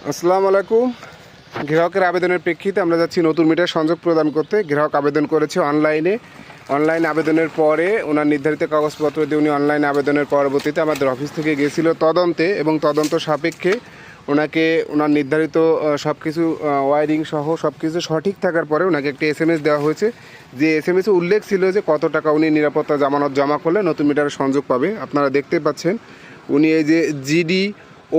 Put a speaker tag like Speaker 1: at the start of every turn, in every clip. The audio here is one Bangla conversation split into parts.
Speaker 1: আসসালামু আলাইকুম। গ্রাহকের আবেদনের প্রেক্ষিতে আমরা যাচ্ছি নতুন মিটার সংযোগ প্রদান করতে। গ্রাহক আবেদন করেছে অনলাইনে আবেদনের পরে ওনার নির্ধারিত কাগজপত্র দিয়ে উনি অনলাইনে আবেদনের পরবর্তীতে আমাদের অফিস থেকে গিয়েছিল তদন্তে, এবং তদন্ত সাপেক্ষে ওনাকে ওনার নির্ধারিত সব কিছু ওয়ারিং সহ সব কিছু সঠিক থাকার পরে ওনাকে একটি SMS দেওয়া হয়েছে, যে SMS উল্লেখ ছিল যে কত টাকা উনি নিরাপত্তা জামানত জমা করলে নতুন মিটারের সংযোগ পাবে। আপনারা দেখতে পাচ্ছেন উনি এই যে জিডি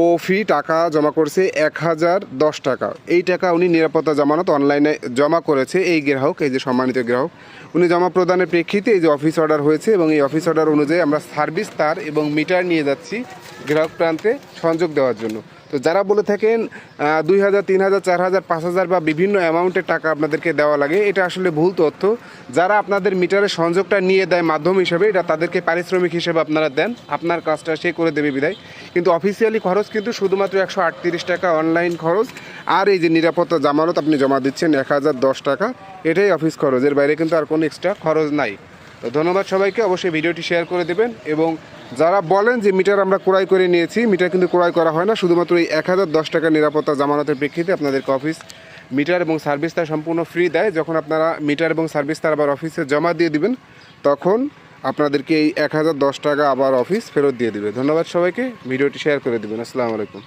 Speaker 1: ও ফি টাকা জমা করছে 1010 টাকা। এই টাকা উনি নিরাপত্তা জামানত অনলাইনে জমা করেছে। এই গ্রাহক, এই যে সম্মানিত গ্রাহক, উনি জমা প্রদানের প্রেক্ষিতে এই যে অফিস অর্ডার হয়েছে, এবং এই অফিস অর্ডার অনুযায়ী আমরা সার্ভিস তার এবং মিটার নিয়ে যাচ্ছি গ্রাহক প্রান্তে সংযোগ দেওয়ার জন্য। তো যারা বলে থাকেন 2000, 3000, 4000, 5000 বা বিভিন্ন অ্যামাউন্টের টাকা আপনাদেরকে দেওয়া লাগে, এটা আসলে ভুল তথ্য। যারা আপনাদের মিটারের সংযোগটা নিয়ে দেয় মাধ্যম হিসেবে, এটা তাদেরকে পারিশ্রমিক হিসেবে আপনারা দেন, আপনার কাজটা সে করে দেবে বিদায়। কিন্তু অফিসিয়ালি খরচ কিন্তু শুধুমাত্র 138 টাকা অনলাইন খরচ, আর এই যে নিরাপত্তা জামানত আপনি জমা দিচ্ছেন 1010 টাকা, এটাই অফিস খরচ। এর বাইরে কিন্তু আর কোনো এক্সট্রা খরচ নাই। তো ধন্যবাদ সবাইকে। অবশ্যই ভিডিওটি শেয়ার করে দেবেন, এবং যারা বলেন যে মিটার আমরা ক্রয় করে নিয়েছি, মিটার কিন্তু ক্রয় করা হয় না। শুধুমাত্র এই 1010 টাকা নিরাপত্তা জামানতের প্রেক্ষিতে আপনাদেরকে অফিস মিটার এবং সার্ভিস তার সম্পূর্ণ ফ্রি দেয়। যখন আপনারা মিটার এবং সার্ভিস তার আবার অফিসে জমা দিয়ে দিবেন, তখন আপনাদেরকে এই 1010 টাকা আবার অফিস ফেরত দিয়ে দিবে। ধন্যবাদ সবাইকে। ভিডিওটি শেয়ার করে দেবেন। আসসালামু আলাইকুম।